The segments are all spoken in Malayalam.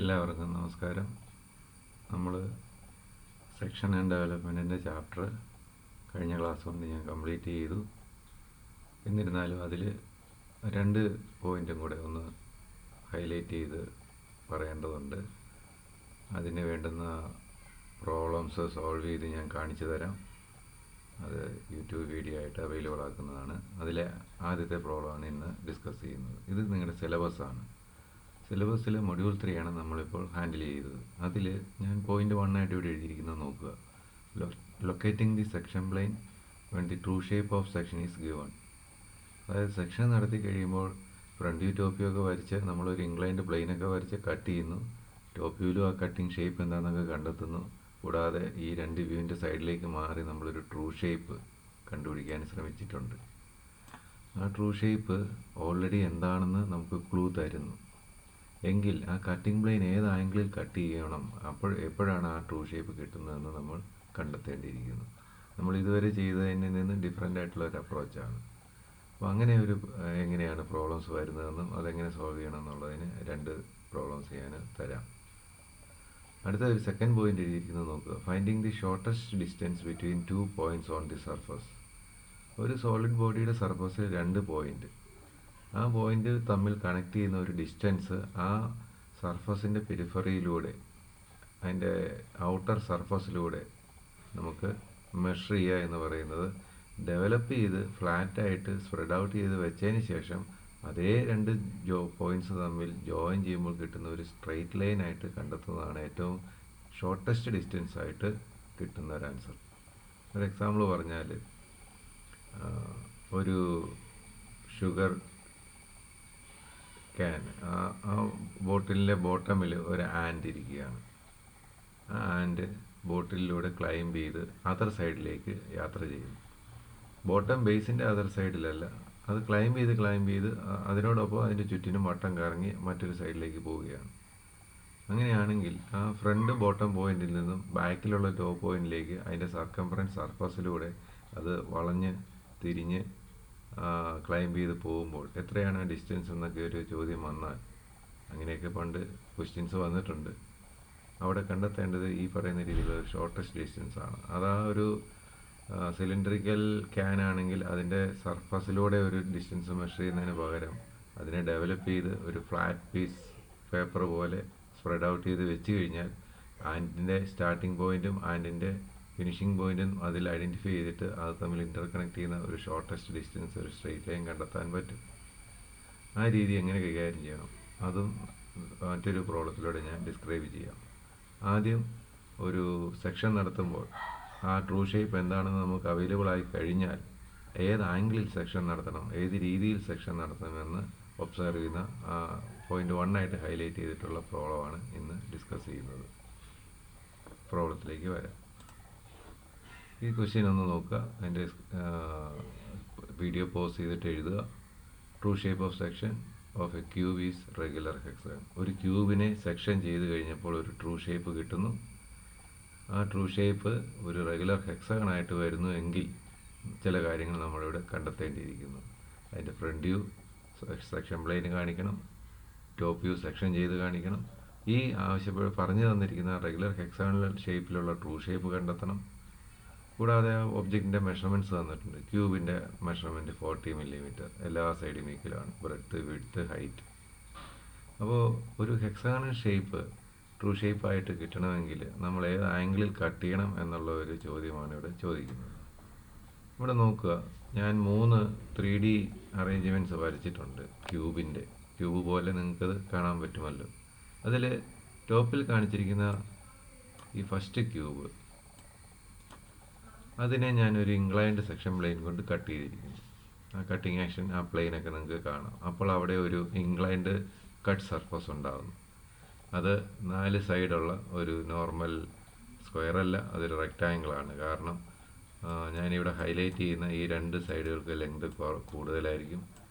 എല്ലാവർക്കും നമസ്കാരം. നമ്മൾ സെക്ഷൻ ആൻഡ് ഡെവലപ്മെൻറ്റിൻ്റെ ചാപ്റ്റർ കഴിഞ്ഞ ക്ലാസ് കൊണ്ട് ഞാൻ കംപ്ലീറ്റ് ചെയ്തു. എന്നിരുന്നാലും അതിൽ 2 പോയിൻറ്റും കൂടെ ഒന്ന് ഹൈലൈറ്റ് ചെയ്ത് പറയേണ്ടതുണ്ട്. അതിന് വേണ്ടുന്ന പ്രോബ്ലംസ് സോൾവ് ചെയ്ത് ഞാൻ കാണിച്ചു തരാം. അത് യൂട്യൂബ് വീഡിയോ ആയിട്ട് അവൈലബിൾ ആക്കുന്നതാണ്. അതിലെ ആദ്യത്തെ പ്രോബ്ലമാണ് ഇന്ന് ഡിസ്കസ് ചെയ്യുന്നത്. ഇത് നിങ്ങളുടെ സിലബസാണ്. സിലബസിൽ മൊഡ്യൂൾ 3 ആണ് നമ്മളിപ്പോൾ ഹാൻഡിൽ ചെയ്തത്. അതിൽ ഞാൻ പോയിൻ്റ് 1 ആയിട്ട് ഇവിടെ എഴുതിയിരിക്കുന്നത് നോക്കുക. Locating the section plain when the true shape of section is given. അതായത് സെക്ഷൻ നടത്തി കഴിയുമ്പോൾ ഫ്രണ്ട് വ്യൂ ടോപ്പ് വ്യൂ ഒക്കെ വരച്ച് നമ്മളൊരു ഇൻക്ലൈൻഡ് പ്ലെയിനൊക്കെ വരച്ച് കട്ട് ചെയ്യുന്നു. ടോപ്പ് വ്യൂവിലും ആ കട്ടിങ് ഷേപ്പ് എന്താണെന്നൊക്കെ കണ്ടെത്തുന്നു. കൂടാതെ ഈ 2 വ്യൂവിൻ്റെ സൈഡിലേക്ക് മാറി നമ്മളൊരു ട്രൂ ഷേപ്പ് കണ്ടുപിടിക്കാൻ ശ്രമിച്ചിട്ടുണ്ട്. ആ ട്രൂ ഷേപ്പ് ഓൾറെഡി എന്താണെന്ന് നമുക്ക് ക്ലൂ തരുന്നു. എങ്കിൽ ആ കട്ടിംഗ് പ്ലെയിൻ ഏത് ആംഗിളിൽ കട്ട് ചെയ്യണം, എപ്പോഴാണ് ആ ട്രൂ ഷേപ്പ് കിട്ടുന്നതെന്ന് നമ്മൾ കണ്ടെത്തേണ്ടിയിരിക്കുന്നു. നമ്മൾ ഇതുവരെ ചെയ്തതിൽ നിന്ന് ഡിഫറെൻ്റ് ആയിട്ടുള്ള ഒരു അപ്രോച്ചാണ്. അപ്പോൾ അങ്ങനെ ഒരു എങ്ങനെയാണ് പ്രോബ്ലംസ് വരുന്നതെന്നും അതെങ്ങനെ സോൾവ് ചെയ്യണം എന്നുള്ളതിന് 2 പ്രോബ്ലംസ് ഞാൻ തരാം. അടുത്ത ഒരു സെക്കൻഡ് പോയിന്റ് എഴുതിയിരിക്കുന്നത് നോക്കുക. Finding the shortest distance between 2 points on the surface. ഒരു സോളിഡ് ബോഡിയുടെ സർഫസിൽ 2 പോയിൻറ്റ്, ആ പോയിൻ്റ് തമ്മിൽ കണക്ട് ചെയ്യുന്ന ഒരു ഡിസ്റ്റൻസ് ആ സർഫസിൻ്റെ പെരിഫറിയിലൂടെ, അതിൻ്റെ ഔട്ടർ സർഫസിലൂടെ നമുക്ക് മെഷർ ചെയ്യുക എന്ന് പറയുന്നത് ഡെവലപ്പ് ചെയ്ത് ഫ്ലാറ്റായിട്ട് സ്പ്രെഡ് ഔട്ട് ചെയ്ത് വെച്ചതിന് ശേഷം അതേ 2 പോയിൻറ്റ്സ് തമ്മിൽ ജോയിൻ ചെയ്യുമ്പോൾ കിട്ടുന്ന ഒരു സ്ട്രെയിറ്റ് ലൈനായിട്ട് കണ്ടെത്തുന്നതാണ് ഏറ്റവും ഷോർട്ടസ്റ്റ് ഡിസ്റ്റൻസ് ആയിട്ട് കിട്ടുന്ന ഒരു ആൻസർ. ഒരു എക്സാമ്പിൾ പറഞ്ഞാൽ, ഒരു ഷുഗർ ക്യാൻ, ആ ബോട്ടിലിൻ്റെ ബോട്ടമിൽ ഒരു ആൻഡ് ഇരിക്കുകയാണ്. ആ ആൻഡ് ബോട്ടിലിലൂടെ ക്ലൈംബ് ചെയ്ത് അതർ സൈഡിലേക്ക് യാത്ര ചെയ്യുന്നു. ബോട്ടം ബേസിൻ്റെ അതർ സൈഡിലല്ല, അത് ക്ലൈംബ് ചെയ്ത് അതിനോടൊപ്പം അതിൻ്റെ ചുറ്റിനും വട്ടം കറങ്ങി മറ്റൊരു സൈഡിലേക്ക് പോവുകയാണ്. അങ്ങനെയാണെങ്കിൽ ആ ഫ്രണ്ട് ബോട്ടം പോയിന്റിൽ നിന്നും ബാക്കിലുള്ള ടോപ്പ് പോയിന്റിലേക്ക് അതിൻ്റെ സർക്കംഫറൻസ് സർഫസിലൂടെ അത് വളഞ്ഞ് തിരിഞ്ഞ് ക്ലൈംബ് ചെയ്ത് പോകുമ്പോൾ എത്രയാണ് ആ ഡിസ്റ്റൻസ് എന്നൊക്കെ ഒരു ചോദ്യം വന്നാൽ, അങ്ങനെയൊക്കെ പണ്ട് ക്വസ്റ്റ്യൻസ് വന്നിട്ടുണ്ട്. അവിടെ കണ്ടെത്തേണ്ടത് ഈ പറയുന്ന രീതിയിലുള്ള ഷോർട്ടസ്റ്റ് ഡിസ്റ്റൻസ് ആണ്. അതാ ഒരു സിലിണ്ടറിക്കൽ ക്യാൻ ആണെങ്കിൽ അതിൻ്റെ സർഫസിലൂടെ ഒരു ഡിസ്റ്റൻസ് മെഷർ ചെയ്യുന്നതിന് പകരം അതിനെ ഡെവലപ്പ് ചെയ്ത് ഒരു ഫ്ലാറ്റ് പീസ് പേപ്പർ പോലെ സ്പ്രെഡ് ഔട്ട് ചെയ്ത് വെച്ച് കഴിഞ്ഞാൽ ആൻഡിൻ്റെ സ്റ്റാർട്ടിംഗ് പോയിൻറ്റും ആൻഡിൻ്റെ ഫിനിഷിംഗ് പോയിൻറ്റും അതിൽ ഐഡൻറ്റിഫൈ ചെയ്തിട്ട് അത് തമ്മിൽ ഇൻ്റർ കണക്ട് ചെയ്യുന്ന ഒരു ഷോർട്ടസ്റ്റ് ഡിസ്റ്റൻസ്, ഒരു സ്ട്രെയിറ്റ് ലൈൻ കണ്ടെത്താൻ പറ്റും. ആ രീതി എങ്ങനെ കൈകാര്യം ചെയ്യണം അതും മറ്റൊരു പ്രോബ്ലത്തിലൂടെ ഞാൻ ഡിസ്ക്രൈബ് ചെയ്യാം. ആദ്യം ഒരു സെക്ഷൻ നടത്തുമ്പോൾ ആ ട്രൂ ഷേപ്പ് എന്താണെന്ന് നമുക്ക് അവൈലബിൾ ആയി കഴിഞ്ഞാൽ ഏത് ആംഗിളിൽ സെക്ഷൻ നടത്തണം, ഏത് രീതിയിൽ സെക്ഷൻ നടത്തണമെന്ന് ഒബ്സർവ് ചെയ്യുന്ന പോയിൻ്റ് 1 ആയിട്ട് ഹൈലൈറ്റ് ചെയ്തിട്ടുള്ള പ്രോബ്ലമാണ് ഇന്ന് ഡിസ്കസ് ചെയ്യുന്നത്. പ്രോബ്ലത്തിലേക്ക് വരാം. ഈ ക്വസ്റ്റ്യൻ ഒന്ന് നോക്കുക, അതിൻ്റെ വീഡിയോ പോസ് ചെയ്തിട്ട് എഴുതുക. True shape of section of A cube is regular hexagon. ഒരു ക്യൂബിനെ സെക്ഷൻ ചെയ്ത് കഴിഞ്ഞപ്പോൾ ഒരു ട്രൂ ഷേപ്പ് കിട്ടുന്നു. ആ ട്രൂ ഷേപ്പ് ഒരു റെഗുലർ ഹെക്സഗൺ ആയിട്ട് വരുന്നു എങ്കിൽ ചില കാര്യങ്ങൾ നമ്മളിവിടെ കണ്ടെത്തേണ്ടിയിരിക്കുന്നു. അതിൻ്റെ ഫ്രണ്ട് വ്യൂ സെക്ഷൻ പ്ലെയിൻ കാണിക്കണം, ടോപ്പ് വ്യൂ സെക്ഷൻ ചെയ്ത് കാണിക്കണം. ഈ പറഞ്ഞു തന്നിരിക്കുന്ന റെഗുലർ ഹെക്സഗണൽ ഷേപ്പിലുള്ള ട്രൂ ഷേപ്പ് കണ്ടെത്തണം. കൂടാതെ ഒബ്ജക്റ്റിൻ്റെ മെഷർമെൻറ്റ്സ് തന്നിട്ടുണ്ട്. ക്യൂബിൻ്റെ മെഷർമെൻറ്റ് 40 മില്ലിമീറ്റർ, എല്ലാ സൈഡും ഈക്വലാണ്, ബ്രെഡ്ത്ത് വിഡ്ത്ത് ഹൈറ്റ്. അപ്പോൾ ഒരു ഹെക്സഗണൽ ഷേപ്പ് ട്രൂ ഷേപ്പായിട്ട് കിട്ടണമെങ്കിൽ നമ്മൾ ഏത് ആംഗിളിൽ കട്ട് ചെയ്യണം എന്നുള്ള ഒരു ചോദ്യമാണ് ഇവിടെ ചോദിക്കുന്നത്. ഇവിടെ നോക്കുക, ഞാൻ 3 3D അറേഞ്ച്മെൻറ്റ്സ് വരച്ചിട്ടുണ്ട്. ക്യൂബ് പോലെ നിങ്ങൾക്കത് കാണാൻ പറ്റുമല്ലോ. അതിൽ ടോപ്പിൽ കാണിച്ചിരിക്കുന്ന ഈ ഫസ്റ്റ് ക്യൂബ്, അതിനെ ഞാനൊരു ഇൻക്ലൈൻഡ് സെക്ഷൻ പ്ലെയിൻ കൊണ്ട് കട്ട് ചെയ്തിരിക്കുന്നു. ആ കട്ടിങ് ആക്ഷൻ, ആ പ്ലെയിനൊക്കെ നിങ്ങൾക്ക് കാണാം. അപ്പോൾ അവിടെ ഒരു ഇൻക്ലൈൻഡ് കട്ട് സർഫസ് ഉണ്ടാകുന്നു. അത് 4 സൈഡുള്ള ഒരു നോർമൽ സ്ക്വയർ അല്ല, അതൊരു റെക്റ്റാങ്കിളാണ്. കാരണം ഞാനിവിടെ ഹൈലൈറ്റ് ചെയ്യുന്ന ഈ 2 സൈഡുകൾക്ക് ലെങ്ത് കൂടുതലായിരിക്കും.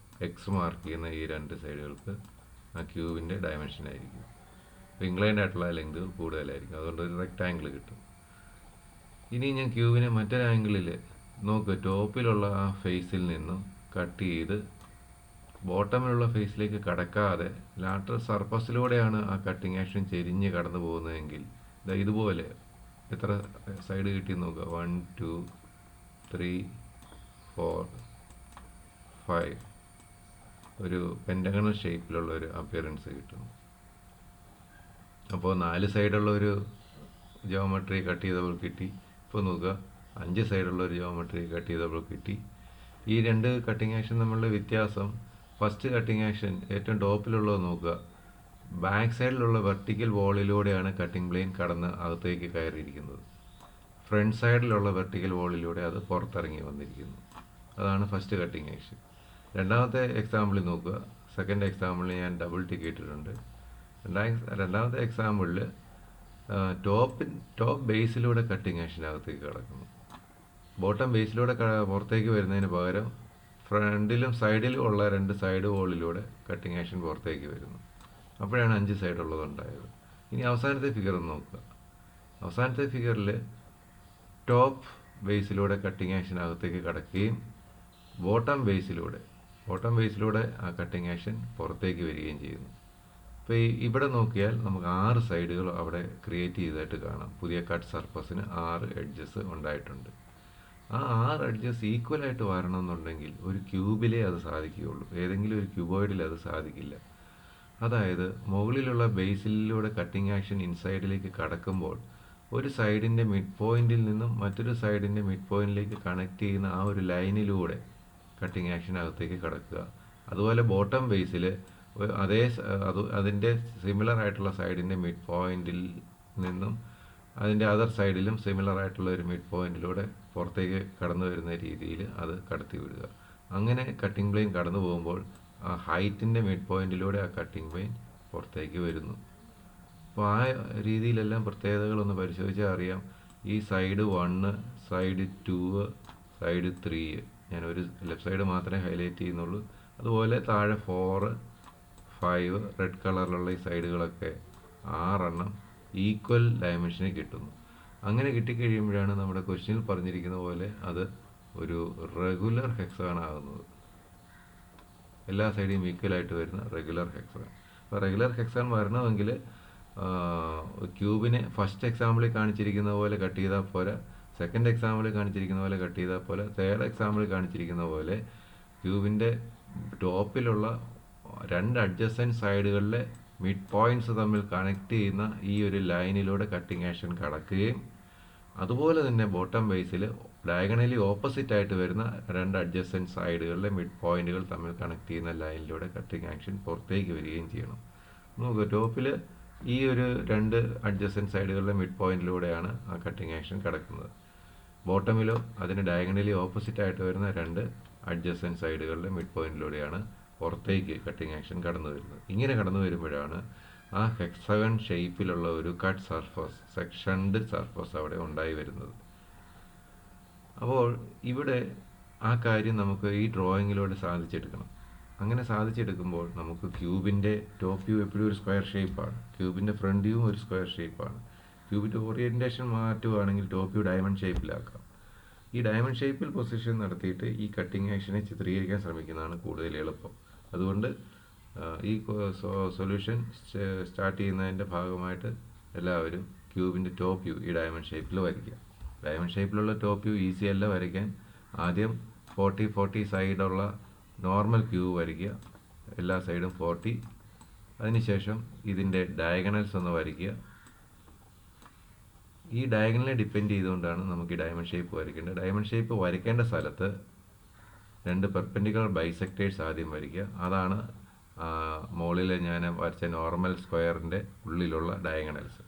എക്സ് മാർക്ക് ചെയ്യുന്ന ഈ 2 സൈഡുകൾക്ക് ആ ക്യൂബിൻ്റെ ഡയമെൻഷൻ ആയിരിക്കും. അപ്പോൾ ഇൻക്ലൈൻഡ് ആയിട്ടുള്ള ലെങ്ത് കൂടുതലായിരിക്കും, അതുകൊണ്ട് ഒരു റെക്റ്റാങ്കിൾ കിട്ടും. ഇനി ഞാൻ ക്യൂബിനെ മറ്റൊരു ആംഗിളിൽ നോക്കുക, ടോപ്പിലുള്ള ആ ഫേസിൽ നിന്നും കട്ട് ചെയ്ത് ബോട്ടമിലുള്ള ഫേസിലേക്ക് കടക്കാതെ ലാറ്ററൽ സർഫസിലൂടെയാണ് ആ കട്ടിങ് ആക്ഷൻ ചെരിഞ്ഞ് കടന്നു പോകുന്നതെങ്കിൽ ഇതുപോലെ എത്ര സൈഡ് കിട്ടി നോക്കുക. 1 2 3 4 5 ഒരു പെൻറ്റഗണൽ ഷേപ്പിലുള്ള ഒരു അപ്പിയറൻസ് കിട്ടുന്നു. അപ്പോൾ 4 സൈഡുള്ള ഒരു ജിയോമെട്രി കട്ട് ചെയ്തപ്പോൾ കിട്ടി. ഇപ്പോൾ നോക്കുക 5 സൈഡുള്ള ഒരു ജിയോമെട്രി കട്ട് ചെയ്തപ്പോൾ കിട്ടി. ഈ രണ്ട് കട്ടിങ് ആക്ഷൻ തമ്മിലുള്ള വ്യത്യാസം, ഫസ്റ്റ് കട്ടിങ് ആക്ഷൻ ഏറ്റവും ടോപ്പിലുള്ളത് നോക്കുക, ബാക്ക് സൈഡിലുള്ള വെർട്ടിക്കൽ വോളിലൂടെയാണ് കട്ടിംഗ് പ്ലെയിൻ കടന്ന് അകത്തേക്ക് കയറിയിരിക്കുന്നത്. ഫ്രണ്ട് സൈഡിലുള്ള വെർട്ടിക്കൽ വോളിലൂടെ അത് പുറത്തിറങ്ങി വന്നിരിക്കുന്നു. അതാണ് ഫസ്റ്റ് കട്ടിങ് ആക്ഷൻ. രണ്ടാമത്തെ എക്സാമ്പിളിൽ നോക്കുക. സെക്കൻഡ് എക്സാമ്പിളിൽ ഞാൻ ഡബിൾ ടിക്ക് ഇട്ടിട്ടുണ്ട്. രണ്ടാമത്തെ എക്സാമ്പിളിൽ ടോപ്പ് ബേസിലൂടെ കട്ടിങ് ആക്ഷൻ അകത്തേക്ക് കിടക്കുന്നു. ബോട്ടം ബേസിലൂടെ പുറത്തേക്ക് വരുന്നതിന് പകരം ഫ്രണ്ടിലും സൈഡിലും ഉള്ള 2 സൈഡ് വോളിലൂടെ കട്ടിങ് ആക്ഷൻ പുറത്തേക്ക് വരുന്നു. അപ്പോഴാണ് 5 സൈഡുള്ളത് ഉണ്ടായത്. ഇനി അവസാനത്തെ ഫിഗർ ഒന്ന് നോക്കുക. അവസാനത്തെ ഫിഗറിൽ ടോപ്പ് ബേസിലൂടെ കട്ടിങ് ആക്ഷൻ അകത്തേക്ക് കടക്കുകയും ബോട്ടം ബേസിലൂടെ ആ കട്ടിങ് ആക്ഷൻ പുറത്തേക്ക് വരികയും ചെയ്യുന്നു. അപ്പോൾ ഇവിടെ നോക്കിയാൽ നമുക്ക് 6 സൈഡുകൾ അവിടെ ക്രിയേറ്റ് ചെയ്തതായിട്ട് കാണാം. പുതിയ കട്ട് സർഫസിന് 6 എഡ്ജസ് ഉണ്ടായിട്ടുണ്ട്. ആ 6 എഡ്ജസ് ഈക്വലായിട്ട് വരണമെന്നുണ്ടെങ്കിൽ ഒരു ക്യൂബിലേ അത് സാധിക്കുകയുള്ളൂ. ഏതെങ്കിലും ഒരു ക്യൂബോയിഡിൽ അത് സാധിക്കില്ല. അതായത് മുകളിലുള്ള ബേസിലൂടെ കട്ടിങ് ആക്ഷൻ ഇൻസൈഡിലേക്ക് കടക്കുമ്പോൾ ഒരു സൈഡിൻ്റെ മിഡ് പോയിന്റിൽ നിന്നും മറ്റൊരു സൈഡിൻ്റെ മിഡ് പോയിന്റിലേക്ക് കണക്ട് ചെയ്യുന്ന ആ ഒരു ലൈനിലൂടെ കട്ടിങ് ആക്ഷൻ അകത്തേക്ക് കടക്കുക. അതുപോലെ ബോട്ടം ബേസിൽ അതിൻ്റെ സിമിലർ ആയിട്ടുള്ള സൈഡിൻ്റെ മിഡ് പോയിന്റിൽ നിന്നും അതിൻ്റെ അതർ സൈഡിലും സിമിലർ ആയിട്ടുള്ള ഒരു മിഡ് പോയിന്റിലൂടെ പുറത്തേക്ക് കടന്നു വരുന്ന രീതിയിൽ അത് കടത്തി വിടുക. അങ്ങനെ കട്ടിംഗ് പ്ലെയിൻ കടന്നു പോകുമ്പോൾ ആ ഹൈറ്റിൻ്റെ മിഡ് പോയിന്റിലൂടെ ആ കട്ടിംഗ് പ്ലെയിൻ പുറത്തേക്ക് വരുന്നു. അപ്പോൾ ആ രീതിയിലെല്ലാം പ്രത്യേകതകളൊന്ന് പരിശോധിച്ചാൽ അറിയാം. ഈ സൈഡ് 1, സൈഡ് 2, സൈഡ് 3, ഞാൻ ഒരു ലെഫ്റ്റ് സൈഡ് മാത്രമേ ഹൈലൈറ്റ് ചെയ്യുന്നുള്ളൂ. അതുപോലെ താഴെ 4, 5 റെഡ് കളറിലുള്ള ഈ സൈഡുകളൊക്കെ 6 എണ്ണം ഈക്വൽ ഡയമെൻഷനിൽ കിട്ടുന്നു. അങ്ങനെ കിട്ടിക്കഴിയുമ്പോഴാണ് നമ്മുടെ ക്വസ്റ്റ്യനിൽ പറഞ്ഞിരിക്കുന്ന പോലെ അത് ഒരു റെഗുലർ ഹെക്സഗൺ ആകുന്നത്. എല്ലാ സൈഡിലും ഈക്വലായിട്ട് വരുന്ന റെഗുലർ ഹെക്സഗൺ. അപ്പോൾ റെഗുലർ ഹെക്സഗൺ വരണമെങ്കിൽ ക്യൂബിനെ ഫസ്റ്റ് എക്സാമ്പിളിൽ കാണിച്ചിരിക്കുന്ന പോലെ കട്ട് ചെയ്താൽ പോരാ, സെക്കൻഡ് എക്സാമ്പിളിൽ കാണിച്ചിരിക്കുന്ന പോലെ കട്ട് ചെയ്താൽ പോലെ, തേർഡ് എക്സാമ്പിളിൽ കാണിച്ചിരിക്കുന്ന പോലെ ക്യൂബിൻ്റെ ടോപ്പിലുള്ള 2 അഡ്ജസൻറ്റ് സൈഡുകളിലെ മിഡ് പോയിന്റ്സ് തമ്മിൽ കണക്ട് ചെയ്യുന്ന ഈ ഒരു ലൈനിലൂടെ കട്ടിങ് ആക്ഷൻ കടക്കുകയും അതുപോലെ തന്നെ ബോട്ടം ബേസിൽ ഡയഗണലി ഓപ്പോസിറ്റ് ആയിട്ട് വരുന്ന 2 അഡ്ജസൻറ്റ് സൈഡുകളിലെ മിഡ് പോയിന്റുകൾ തമ്മിൽ കണക്ട് ചെയ്യുന്ന ലൈനിലൂടെ കട്ടിങ് ആക്ഷൻ പുറത്തേക്ക് വരികയും ചെയ്യണം. നോക്കുക, ടോപ്പിൽ ഈ ഒരു 2 അഡ്ജസൻറ്റ് സൈഡുകളിലെ മിഡ് പോയിന്റിലൂടെയാണ് ആ കട്ടിങ് ആക്ഷൻ കിടക്കുന്നത്. ബോട്ടമിലോ അതിന് ഡയഗണലി ഓപ്പോസിറ്റ് ആയിട്ട് വരുന്ന 2 അഡ്ജസൻറ്റ് സൈഡുകളിലെ മിഡ് പോയിന്റിലൂടെയാണ് പുറത്തേക്ക് കട്ടിങ് ആക്ഷൻ കടന്നു വരുന്നത്. ഇങ്ങനെ കടന്നു വരുമ്പോഴാണ് ആ ഹെക്സഗൺ ഷേപ്പിലുള്ള ഒരു കട്ട് സർഫസ്, സെക്ഷൻഡ് സർഫസ് അവിടെ ഉണ്ടായി വരുന്നത്. അപ്പോൾ ഇവിടെ ആ കാര്യം നമുക്ക് ഈ ഡ്രോയിങ്ങിലൂടെ സാധിച്ചെടുക്കണം. അങ്ങനെ സാധിച്ചെടുക്കുമ്പോൾ നമുക്ക് ക്യൂബിൻ്റെ ടോപ്പ് വ്യൂ എപ്പോഴും ഒരു സ്ക്വയർ ഷേപ്പാണ്, ക്യൂബിൻ്റെ ഫ്രണ്ട് വ്യൂവും ഒരു സ്ക്വയർ ഷേപ്പാണ്. ക്യൂബിൻ്റെ ഓറിയൻറ്റേഷൻ മാറ്റുകയാണെങ്കിൽ ടോപ്പ് വ്യൂ ഡയമണ്ട് ഷേപ്പിലാക്കാം. ഈ ഡയമണ്ട് ഷേപ്പിൽ പൊസിഷൻ നടത്തിയിട്ട് ഈ കട്ടിങ് ആക്ഷനെ ചിത്രീകരിക്കാൻ ശ്രമിക്കുന്നതാണ് കൂടുതൽ എളുപ്പം. അതുകൊണ്ട് ഈ സൊല്യൂഷൻ സ്റ്റാർട്ട് ചെയ്യുന്നതിൻ്റെ ഭാഗമായിട്ട് എല്ലാവരും ക്യൂബിൻ്റെ ടോപ്പ് വ്യൂ ഈ ഡയമണ്ട് ഷേപ്പിൽ വരയ്ക്കുക. ഡയമണ്ട് ഷേപ്പിലുള്ള ടോപ്പ് വ്യൂ ഈസി അല്ല വരയ്ക്കാൻ. ആദ്യം 40 സൈഡുള്ള നോർമൽ ക്യൂബ് വരയ്ക്കുക, എല്ലാ സൈഡും 40. അതിനുശേഷം ഇതിൻ്റെ ഡയഗണൽസ് ഒന്ന് വരയ്ക്കുക. ഈ ഡയഗണലിനെ ഡിപ്പെൻഡ് ചെയ്തുകൊണ്ടാണ് നമുക്ക് ഈ ഡയമണ്ട് ഷേപ്പ് വരയ്ക്കേണ്ടത്. ഡയമണ്ട് ഷേപ്പ് വരയ്ക്കേണ്ട സ്ഥലത്ത് 2 പെർപെൻഡിക്കുലർ ബൈസെക്ടേഴ്സ് ആദ്യം വരയ്ക്കുക. അതാണ് മുകളിൽ ഞാൻ വരച്ച നോർമൽ സ്ക്വയറിൻ്റെ ഉള്ളിലുള്ള ഡയഗണൽസ്.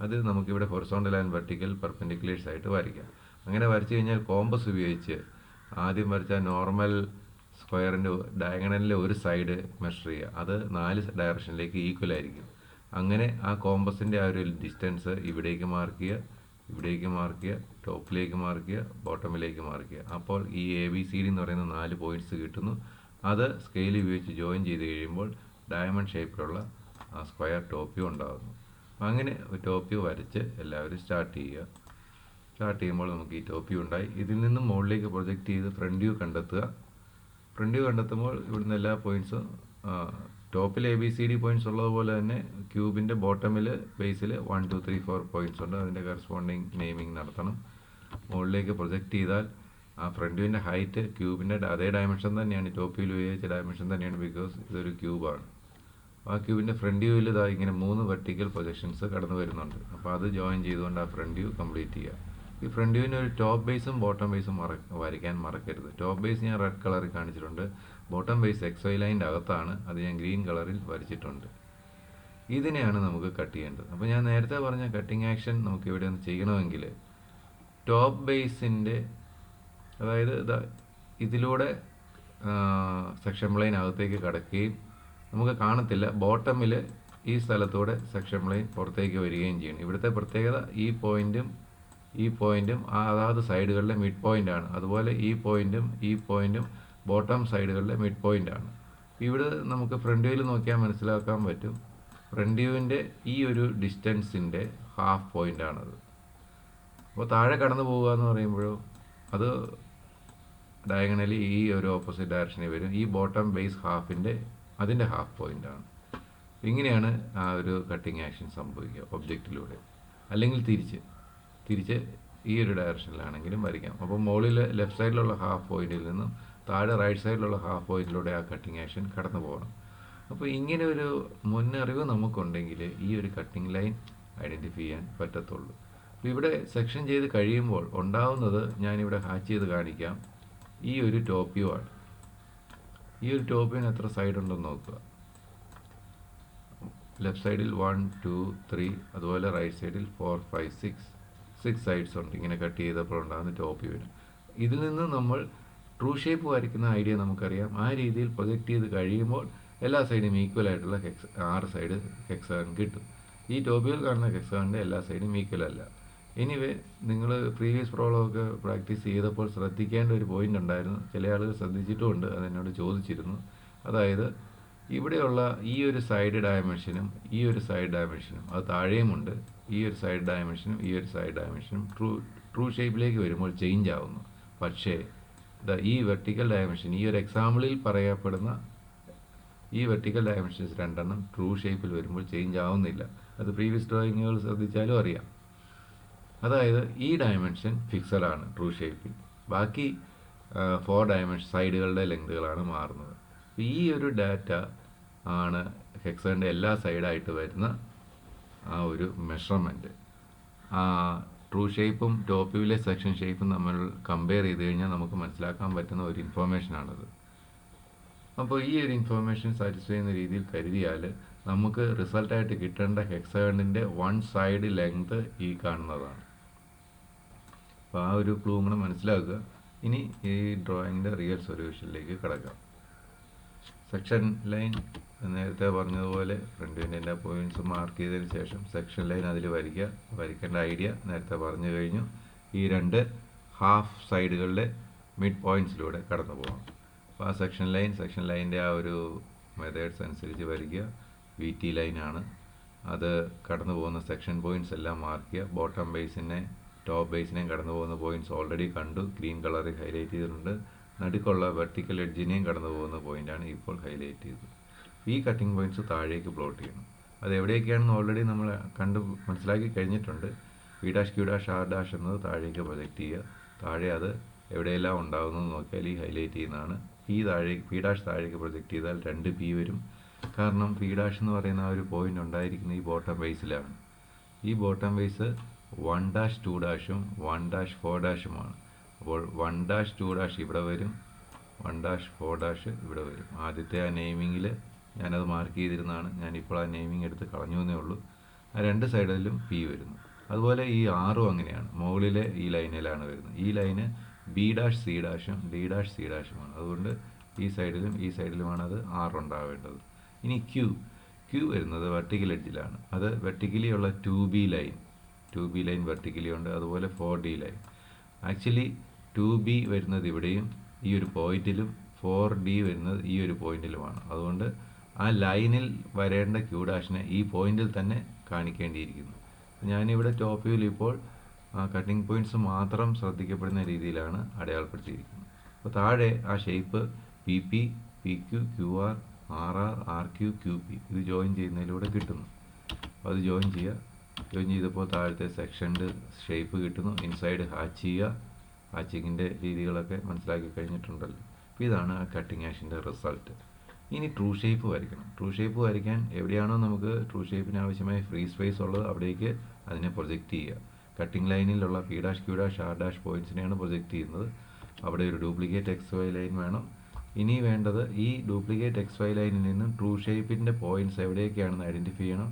അത് നമുക്കിവിടെ ഹൊറിസോണ്ടൽ ആൻഡ് വെർട്ടിക്കൽ പെർപെൻഡിക്കുലേഴ്സ് ആയിട്ട് വരയ്ക്കാം. അങ്ങനെ വരച്ചു കഴിഞ്ഞാൽ കോമ്പസ് ഉപയോഗിച്ച് ആദ്യം വരച്ച നോർമൽ സ്ക്വയറിൻ്റെ ഡയഗണലിലെ ഒരു സൈഡ് മെഷർ ചെയ്യുക. അത് 4 ഡയറക്ഷനിലേക്ക് ഈക്വൽ ആയിരിക്കും. അങ്ങനെ ആ കോമ്പസിൻ്റെ ആ ഒരു ഡിസ്റ്റൻസ് ഇവിടേക്ക് മാർക്ക് ചെയ്യുക, ഇവിടേക്ക് മാർക്ക് ചെയ്യുക, ടോപ്പിലേക്ക് മാർക്ക് ചെയ്യുക, ബോട്ടമിലേക്ക് മാർക്ക് ചെയ്യുക. അപ്പോൾ ഈ ABCD എന്ന് പറയുന്ന 4 പോയിന്റ്സ് കിട്ടുന്നു. അത് സ്കെയിൽ ഉപയോഗിച്ച് ജോയിൻ ചെയ്ത് കഴിയുമ്പോൾ ഡയമണ്ട് ഷേപ്പിലുള്ള ആ സ്ക്വയർ ടോപ്പ് വ്യൂ ഉണ്ടാകുന്നു. അങ്ങനെ ടോപ്പ് വ്യൂ വരച്ച് എല്ലാവരും സ്റ്റാർട്ട് ചെയ്യുക. സ്റ്റാർട്ട് ചെയ്യുമ്പോൾ നമുക്ക് ഈ ടോപ്പ് വ്യൂ ഉണ്ടായി. ഇതിൽ നിന്നും മുകളിലേക്ക് പ്രൊജക്റ്റ് ചെയ്ത് ഫ്രണ്ട് വ്യൂ കണ്ടെത്തുക. ഫ്രണ്ട് വ്യൂ കണ്ടെത്തുമ്പോൾ ഇവിടുന്ന് എല്ലാ പോയിൻറ്സും ടോപ്പിൽ ABCD പോയിൻറ്റ്സ് ഉള്ളതുപോലെ തന്നെ ക്യൂബിൻ്റെ ബോട്ടമിൽ ബേസിൽ 1 2 3 4 പോയിൻറ്റ്സ് ഉണ്ട്. അതിൻ്റെ കറസ്പോണ്ടിങ് നെയിമിംഗ് നടത്തണം. മുകളിലേക്ക് പ്രൊജക്റ്റ് ചെയ്താൽ ആ ഫ്രണ്ട് വ്യൂവിൻ്റെ ഹൈറ്റ് ക്യൂബിൻ്റെ അതേ ഡയമെൻഷൻ തന്നെയാണ്, ടോപ്പ് വ്യൂവിൽ ഉപയോഗിച്ച ഡയമെൻഷൻ തന്നെയാണ്, ബിക്കോസ് ഇതൊരു ക്യൂബാണ്. ആ ക്യൂബിൻ്റെ ഫ്രണ്ട് വ്യൂവിൽ ഇതാ ഇങ്ങനെ 3 വെർട്ടിക്കൽ പ്രൊജക്ഷൻസ് കടന്നു വരുന്നുണ്ട്. അപ്പോൾ അത് ജോയിൻ ചെയ്തുകൊണ്ട് ആ ഫ്രണ്ട് വ്യൂ കംപ്ലീറ്റ് ചെയ്യുക. ഈ ഫ്രണ്ട് വ്യൂവിന് ഒരു ടോപ്പ് ബേസും ബോട്ടം ബേസും വരയ്ക്കാൻ മറക്കരുത്. ടോപ്പ് ബേസ് ഞാൻ റെഡ് കളറിൽ കാണിച്ചിട്ടുണ്ട്. ബോട്ടം ബേസ് XY ലൈൻ്റെ അകത്താണ്, അത് ഞാൻ ഗ്രീൻ കളറിൽ വരച്ചിട്ടുണ്ട്. ഇതിനെയാണ് നമുക്ക് കട്ട് ചെയ്യേണ്ടത്. അപ്പോൾ ഞാൻ നേരത്തെ പറഞ്ഞ കട്ടിങ് ആക്ഷൻ നമുക്ക് ഇവിടെ ഒന്ന് ചെയ്യണമെങ്കിൽ ടോപ്പ് ബേസിൻ്റെ, അതായത് ഇതിലൂടെ സെക്ഷൻ പ്ലെയിൻ അകത്തേക്ക് കടക്കുകയും നമുക്ക് കാണത്തില്ല, ബോട്ടമിൽ ഈ സ്ഥലത്തൂടെ സെക്ഷൻ പ്ലെയിൻ പുറത്തേക്ക് വരികയും ചെയ്യണം. ഇവിടുത്തെ പ്രത്യേകത ഈ പോയിൻറ്റും അതാത് സൈഡുകളിലെ മിഡ് പോയിൻ്റാണ്. അതുപോലെ ഈ പോയിൻറ്റും ബോട്ടം സൈഡുകളിലെ മിഡ് പോയിൻ്റാണ്. ഇവിടെ നമുക്ക് ഫ്രണ്ട് വ്യൂവിൽ നോക്കിയാൽ മനസ്സിലാക്കാൻ പറ്റും, ഫ്രണ്ട് വ്യൂവിൻ്റെ ഈ ഒരു ഡിസ്റ്റൻസിൻ്റെ ഹാഫ് പോയിൻ്റാണത്. അപ്പോൾ താഴെ കടന്നു പോകുക എന്ന് പറയുമ്പോഴോ അത് ഡയഗണലി ഈ ഒരു ഓപ്പോസിറ്റ് ഡയറക്ഷനിൽ വരും. ഈ ബോട്ടം ബേസ് അതിൻ്റെ ഹാഫ് പോയിൻ്റാണ്. ഇങ്ങനെയാണ് ആ ഒരു കട്ടിങ് ആക്ഷൻ സംഭവിക്കുക ഒബ്ജക്റ്റിലൂടെ. അല്ലെങ്കിൽ തിരിച്ച് ഈ ഒരു ഡയറക്ഷനിലാണെങ്കിലും വരയ്ക്കാം. അപ്പോൾ മുകളിൽ ലെഫ്റ്റ് സൈഡിലുള്ള ഹാഫ് പോയിന്റിൽ നിന്നും താഴെ റൈറ്റ് സൈഡിലുള്ള ഹാഫ് പോയിന്റിലൂടെ ആ കട്ടിങ് ആക്ഷൻ കടന്നു പോകണം. അപ്പോൾ ഇങ്ങനെ ഒരു മുന്നറിവ് നമുക്കുണ്ടെങ്കിൽ ഈ ഒരു കട്ടിങ് ലൈൻ ഐഡൻറ്റിഫൈ ചെയ്യാൻ പറ്റത്തുള്ളൂ. അപ്പോൾ ഇവിടെ സെക്ഷൻ ചെയ്ത് കഴിയുമ്പോൾ ഉണ്ടാവുന്നത് ഞാനിവിടെ ഹാച്ച് ചെയ്ത് കാണിക്കാം. ഈ ഒരു ടോപ്പ് വ്യൂ ആണ്. ഈ ഒരു ടോപ്പ് വ്യൂവിന് എത്ര സൈഡ് ഉണ്ടെന്ന് നോക്കുക. ലെഫ്റ്റ് സൈഡിൽ 1 2 3, അതുപോലെ റൈറ്റ് സൈഡിൽ 4 5 6 സൈഡ്സ് ഉണ്ട്. ഇങ്ങനെ കട്ട് ചെയ്തപ്പോൾ ഉണ്ടാകുന്ന ടോപ്പ് വ്യൂവിന് ഇതിൽ നിന്ന് നമ്മൾ ട്രൂ ഷേപ്പ് വരയ്ക്കുന്ന ഐഡിയ നമുക്കറിയാം. ആ രീതിയിൽ പ്രൊജക്റ്റ് ചെയ്ത് കഴിയുമ്പോൾ എല്ലാ സൈഡും ഈക്വൽ ആയിട്ടുള്ള 6 സൈഡ് ഹെക്സാഗൺ കിട്ടും. ഈ ടോപ്പ് വ്യൂവിൽ കാണുന്ന ഹെക്സാഗണിൻ്റെ എല്ലാ സൈഡും ഈക്വൽ അല്ല. എനിവേ നിങ്ങൾ പ്രീവിയസ് പ്രോബ്ലമൊക്കെ പ്രാക്ടീസ് ചെയ്തപ്പോൾ ശ്രദ്ധിക്കേണ്ട ഒരു പോയിന്റ് ഉണ്ടായിരുന്നു. ചില ആളുകൾ ശ്രദ്ധിച്ചിട്ടുമുണ്ട്, അതെന്നോട് ചോദിച്ചിരുന്നു. അതായത് ഇവിടെയുള്ള ഈ ഒരു സൈഡ് ഡയമെൻഷനും ഈ ഒരു സൈഡ് ഡയമെൻഷനും അത് താഴെയുമുണ്ട്. ഈ ഒരു സൈഡ് ഡയമെൻഷനും ഈ ഒരു സൈഡ് ഡയമെൻഷനും ട്രൂ ഷേപ്പിലേക്ക് വരുമ്പോൾ ചേഞ്ച് ആവുന്നു. പക്ഷേ ഈ വെർട്ടിക്കൽ ഡയമെൻഷൻ, ഈ ഒരു എക്സാമ്പിളിൽ പറയപ്പെടുന്ന ഈ വെർട്ടിക്കൽ ഡയമെൻഷൻസ് രണ്ടെണ്ണം ട്രൂ ഷേപ്പിൽ വരുമ്പോൾ ചേഞ്ച് ആവുന്നില്ല. അത് പ്രീവിയസ് ഡ്രോയിങ്ങുകൾ ശ്രദ്ധിച്ചാലും അറിയാം. അതായത് ഈ ഡയമെൻഷൻ ഫിക്സഡ് ആണ് ട്രൂ ഷേപ്പിൽ, ബാക്കി 4 ഡയമെൻഷൻ സൈഡുകളുടെ ലെങ്തുകളാണ് മാറുന്നത്. ഈ ഒരു ഡാറ്റ ആണ് ഹെക്സാഗണിൻ്റെ എല്ലാ സൈഡായിട്ട് വരുന്ന ആ ഒരു മെഷർമെൻറ്റ്. ട്രൂ ഷേപ്പും ടോപ്പ് വ്യൂവിലെ സെക്ഷൻ ഷേപ്പും നമ്മൾ കമ്പയർ ചെയ്ത് കഴിഞ്ഞാൽ നമുക്ക് മനസ്സിലാക്കാൻ പറ്റുന്ന ഒരു ഇൻഫോർമേഷനാണത്. അപ്പോൾ ഈ ഒരു ഇൻഫോർമേഷൻ സാറ്റിസ്ഫൈ ചെയ്യുന്ന രീതിയിൽ കരുതിയാൽ നമുക്ക് റിസൾട്ടായിട്ട് കിട്ടേണ്ട ഹെക്സാഗണിൻ്റെ 1 സൈഡ് ലെങ്ത് ഈ കാണുന്നതാണ്. അപ്പോൾ ആ ഒരു ക്ലൂ കൂടെ മനസ്സിലാക്കുക. ഇനി ഈ ഡ്രോയിങ്ങിൻ്റെ റിയൽ സൊല്യൂഷനിലേക്ക് കിടക്കാം. സെക്ഷൻ ലൈൻ നേരത്തെ പറഞ്ഞതുപോലെ ഫ്രണ്ട് വ്യൂവിൻ്റെ പോയിൻറ്റ്സ് മാർക്ക് ചെയ്തതിന് ശേഷം സെക്ഷൻ ലൈൻ അതിൽ വരയ്ക്കേണ്ട ഐഡിയ നേരത്തെ പറഞ്ഞു കഴിഞ്ഞു. ഈ 2 ഹാഫ് സൈഡുകളുടെ മിഡ് പോയിൻറ്റ്സിലൂടെ കടന്നു പോകണം. അപ്പോൾ ആ സെക്ഷൻ ലൈനിൻ്റെ ആ ഒരു മെത്തേഡ്സ് അനുസരിച്ച് വരയ്ക്കുക. VT ലൈനാണ് അത്. കടന്നു പോകുന്ന സെക്ഷൻ പോയിൻറ്റ്സ് എല്ലാം മാർക്ക് ചെയ്യുക. ബോട്ടം ബേസിനെ ടോപ്പ് ബേസിനെയും കടന്നു പോകുന്ന പോയിൻറ്റ്സ് ഓൾറെഡി കണ്ടു, ഗ്രീൻ കളറിൽ ഹൈലൈറ്റ് ചെയ്തിട്ടുണ്ട്. നടുക്കുള്ള വെർട്ടിക്കൽ എഡ്ജിനെയും കടന്നു പോകുന്ന പോയിൻ്റാണ് ഇപ്പോൾ ഹൈലൈറ്റ് ചെയ്തത്. ഈ കട്ടിംഗ് പോയിൻറ്റ്സ് താഴേക്ക് പ്ലോട്ട് ചെയ്യണം. അത് എവിടെയൊക്കെയാണെന്ന് ഓൾറെഡി നമ്മൾ മനസ്സിലാക്കി കഴിഞ്ഞിട്ടുണ്ട്. P', Q', R' എന്നത് താഴേക്ക് പ്രൊജക്റ്റ് ചെയ്യുക. താഴെ അത് എവിടെയെല്ലാം ഉണ്ടാകുന്നത് നോക്കിയാൽ ഈ ഹൈലൈറ്റ് ചെയ്യുന്നതാണ്. P' താഴേക്ക് പ്രൊജക്റ്റ് ചെയ്താൽ 2P വരും. കാരണം P' എന്ന് പറയുന്ന ആ ഒരു പോയിൻ്റ് ഉണ്ടായിരിക്കുന്ന ഈ ബോട്ടം ബേസിലാണ്. ഈ ബോട്ടം ബേസ് 1', 2'ഉം 1', 4'ഉമാണ്. അപ്പോൾ 1', 2' ഇവിടെ വരും, 1', 4' ഇവിടെ വരും. ആദ്യത്തെ ആ നെയിമിങ്ങിൽ ഞാനത് മാർക്ക് ചെയ്തിരുന്നതാണ്. ഞാനിപ്പോൾ ആ നെയിമിങ് എടുത്ത് കളഞ്ഞു എന്നേ ഉള്ളൂ. ആ 2 സൈഡിലും P വരുന്നു. അതുപോലെ ഈ ആറും അങ്ങനെയാണ്. മുകളിലെ ഈ ലൈനിലാണ് വരുന്നത്. ഈ line B', C', D', C'. അതുകൊണ്ട് ഈ സൈഡിലുമാണ് അത് 6 ഉണ്ടാവേണ്ടത്. ഇനി Q വരുന്നത് വെർട്ടിക്കൽ എഡ്ജിലാണ്. അത് വെർട്ടിക്കലി ഉള്ള 2B ലൈൻ വെർട്ടിക്കലി ഉണ്ട്. അതുപോലെ 4D ലൈൻ. ആക്ച്വലി 2B വരുന്നത് ഇവിടെയും ഈ ഒരു പോയിന്റിലും 4D വരുന്നത് ഈ ഒരു പോയിന്റിലുമാണ്. അതുകൊണ്ട് ആ ലൈനിൽ വരേണ്ട Q' ഈ പോയിന്റിൽ തന്നെ കാണിക്കേണ്ടിയിരിക്കുന്നു. ഞാനിവിടെ ടോപ്പ് വ്യൂവിൽ ഇപ്പോൾ കട്ടിംഗ് പോയിൻറ്റ്സ് മാത്രം ശ്രദ്ധിക്കപ്പെടുന്ന രീതിയിലാണ് അടയാളപ്പെടുത്തിയിരിക്കുന്നത്. അപ്പോൾ താഴെ ആ shape PP, PQ, QR, RR, RQ, QP ഇത് ജോയിൻ ചെയ്യുന്നതിലൂടെ കിട്ടുന്നു. അപ്പോൾ അത് ജോയിൻ ചെയ്യുക. ജോയിൻ ചെയ്തപ്പോൾ താഴത്തെ സെക്ഷൻ്റെ ഷേപ്പ് കിട്ടുന്നു. ഇൻസൈഡ് ഹാച്ച് ചെയ്യുക. ഹാച്ചിങ്ങിൻ്റെ രീതികളൊക്കെ മനസ്സിലാക്കി കഴിഞ്ഞിട്ടുണ്ടല്ലോ. അപ്പോൾ ഇതാണ് ആ കട്ടിങ് ആക്ഷൻ്റെ റിസൾട്ട്. ഇനി ട്രൂ ഷേപ്പ് വരയ്ക്കണം. ട്രൂ ഷേപ്പ് വരയ്ക്കാൻ എവിടെയാണോ നമുക്ക് ട്രൂ ഷേപ്പിന് ആവശ്യമായ ഫ്രീ സ്പേസ് ഉള്ളത് അവിടേക്ക് അതിനെ പ്രൊജക്റ്റ് ചെയ്യുക. കട്ടിംഗ് ലൈനിലുള്ള P', Q', R' പോയിൻറ്റ്സിനെയാണ് പ്രൊജക്റ്റ് ചെയ്യുന്നത്. അവിടെ ഒരു ഡ്യൂപ്ലിക്കേറ്റ് XY ലൈൻ വേണം. ഇനി വേണ്ടത് ഈ ഡ്യൂപ്ലിക്കേറ്റ് XY ലൈനിൽ നിന്നും ട്രൂ ഷേപ്പിൻ്റെ പോയിൻറ്റ്സ് എവിടെയൊക്കെയാണെന്ന് ഐഡൻറ്റിഫൈ ചെയ്യണം.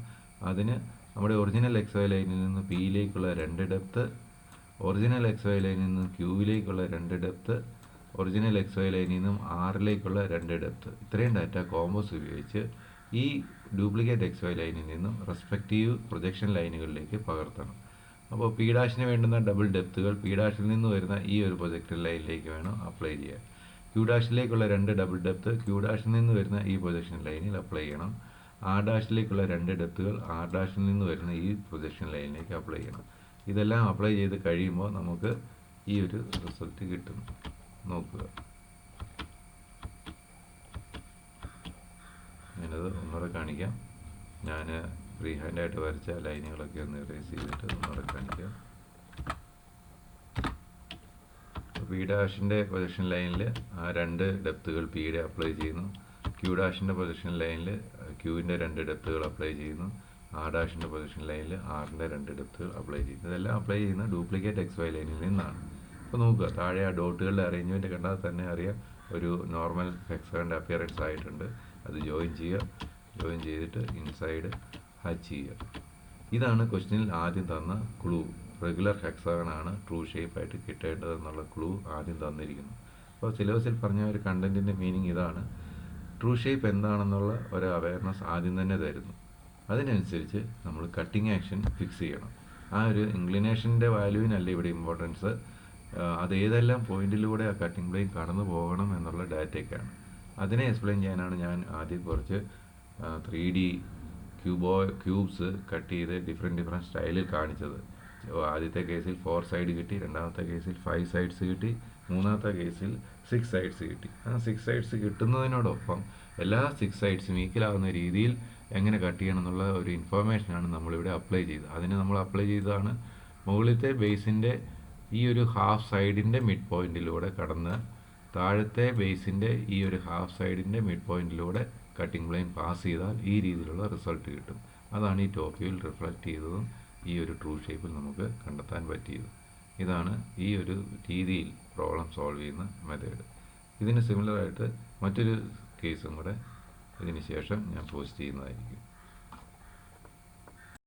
അതിന് നമ്മുടെ ഒറിജിനൽ XY ലൈനിൽ നിന്ന് Pയിലേക്കുള്ള 2 ഡെപ്ത്ത്, ഒറിജിനൽ XY ലൈനിൽ നിന്ന് Qയിലേക്കുള്ള 2 ഡെപ്ത്ത്, ഒറിജിനൽ XY ലൈനിൽ നിന്നും Rലേക്കുള്ള 2 ഡെപ്ത്ത്, ഇത്രയും ഡാറ്റ കോമ്പോസ് ഉപയോഗിച്ച് ഈ ഡ്യൂപ്ലിക്കേറ്റ് XY ലൈനിൽ നിന്നും റെസ്പെക്റ്റീവ് പ്രൊജക്ഷൻ ലൈനുകളിലേക്ക് പകർത്തണം. അപ്പോൾ P' വേണ്ടുന്ന ഡബിൾ ഡെപ്തുകൾ P' നിന്ന് വരുന്ന ഈ ഒരു പ്രൊജക്ഷൻ ലൈനിലേക്ക് വേണം അപ്ലൈ ചെയ്യാൻ. Q'ലേക്കുള്ള 2 ഡബിൾ ഡെപ്ത് Q' നിന്ന് വരുന്ന ഈ പ്രൊജക്ഷൻ ലൈനിൽ അപ്ലൈ ചെയ്യണം. R'-ലേക്കുള്ള 2 ഡെപ്തുകൾ R' നിന്ന് വരുന്ന ഈ പ്രൊജക്ഷൻ ലൈനിലേക്ക് അപ്ലൈ ചെയ്യണം. ഇതെല്ലാം അപ്ലൈ ചെയ്ത് കഴിയുമ്പോൾ നമുക്ക് ഈ ഒരു റിസൾട്ട് കിട്ടും. നോക്കുക, ഞാനത് ഒന്നുകൂടെ കാണിക്കാം. ഞാൻ ഫ്രീ ഹാൻഡായിട്ട് വരച്ച ലൈനുകളൊക്കെ ഒന്ന് ഇറേസ് ചെയ്തിട്ട് ഒന്നുകൂടെ കാണിക്കാം. P' പൊസിഷൻ ലൈനിൽ ആ 2 ഡെപ്തുകൾ Pയുടെ അപ്ലൈ ചെയ്യുന്നു. Q' പൊസിഷൻ ലൈനിൽ Qൻ്റെ 2 ഡെപ്തുകൾ അപ്ലൈ ചെയ്യുന്നു. R' പൊസിഷൻ ലൈനിൽ Rൻ്റെ 2 ഡെപ്തുകൾ അപ്ലൈ ചെയ്യുന്നു. ഇതെല്ലാം അപ്ലൈ ചെയ്യുന്ന ഡ്യൂപ്ലിക്കേറ്റ് XY ലൈനിൽ നിന്നാണ്. അപ്പോൾ നോക്കുക, താഴെ ആ ഡോട്ടുകളുടെ അറേഞ്ച്മെൻറ്റ് കണ്ടാൽ തന്നെ അറിയാം ഒരു നോർമൽ ഹെക്സഗണിൻ്റെ അപ്പിയറൻസ് ആയിട്ടുണ്ട്. അത് ജോയിൻ ചെയ്യുക. ജോയിൻ ചെയ്തിട്ട് ഇൻസൈഡ് ഹാച്ച് ചെയ്യുക. ഇതാണ് ക്വസ്റ്റ്യനിൽ ആദ്യം തന്ന ക്ലൂ. റെഗുലർ ഹെക്സഗണാണ് ട്രൂ ഷേപ്പായിട്ട് കിട്ടേണ്ടതെന്നുള്ള ക്ലൂ ആദ്യം തന്നിരിക്കുന്നു. അപ്പോൾ സിലബസിൽ പറഞ്ഞ ഒരു കണ്ടൻറ്റിൻ്റെ മീനിങ് ഇതാണ്. ട്രൂ ഷേപ്പ് എന്താണെന്നുള്ള ഒരു അവയർനെസ് ആദ്യം തന്നെ തരുന്നു. അതിനനുസരിച്ച് നമ്മൾ കട്ടിങ് ആക്ഷൻ ഫിക്സ് ചെയ്യണം. ആ ഒരു ഇൻക്ലിനേഷൻ്റെ വാല്യൂവിനല്ല ഇവിടെ ഇമ്പോർട്ടൻസ്, അത് ഏതെല്ലാം പോയിന്റിലൂടെ ആ കട്ടിംഗ് പ്ലെയിൻ കടന്നു പോകണം എന്നുള്ള ഡാറ്റയ്ക്കാണ്. അതിനെ എക്സ്പ്ലെയിൻ ചെയ്യാനാണ് ഞാൻ ആദ്യം കുറച്ച് 3D ക്യൂബ്സ് കട്ട് ചെയ്ത് ഡിഫറെൻറ്റ് സ്റ്റൈലിൽ കാണിച്ചത്. ആദ്യത്തെ കേസിൽ 4 സൈഡ് കിട്ടി, രണ്ടാമത്തെ കേസിൽ 5 സൈഡ്സ് കിട്ടി, മൂന്നാമത്തെ കേസിൽ 6 സൈഡ്സ് കിട്ടി. ആ 6 സൈഡ്സ് കിട്ടുന്നതിനോടൊപ്പം എല്ലാ 6 സൈഡ്സും ഈക്വലാവുന്ന രീതിയിൽ എങ്ങനെ കട്ട് ചെയ്യണം എന്നുള്ള ഒരു ഇൻഫർമേഷനാണ് നമ്മളിവിടെ അപ്ലൈ ചെയ്തത്. അതിന് നമ്മൾ അപ്ലൈ ചെയ്തതാണ് മുകളിലത്തെ ബേസിൻ്റെ ഈ ഒരു ഹാഫ് സൈഡിൻ്റെ മിഡ് പോയിൻറ്റിലൂടെ കടന്ന് താഴത്തെ ബേസിൻ്റെ ഈ ഒരു ഹാഫ് സൈഡിൻ്റെ മിഡ് പോയിൻറ്റിലൂടെ കട്ടിംഗ് പ്ലെയിൻ പാസ് ചെയ്താൽ ഈ രീതിയിലുള്ള റിസൾട്ട് കിട്ടും. അതാണ് ഈ ടോപ്പ് വ്യൂവിൽ റിഫ്ലക്റ്റ് ചെയ്തതും ഈ ഒരു ട്രൂ ഷേപ്പിൽ നമുക്ക് കണ്ടെത്താൻ പറ്റിയത്. ഇതാണ് ഈ ഒരു രീതിയിൽ പ്രോബ്ലം സോൾവ് ചെയ്യുന്ന മെത്തേഡ്. ഇതിന് സിമിലറായിട്ട് മറ്റൊരു കേസും കൂടെ ഇതിന് ശേഷം ഞാൻ പോസ്റ്റ് ചെയ്യുന്നതായിരിക്കും.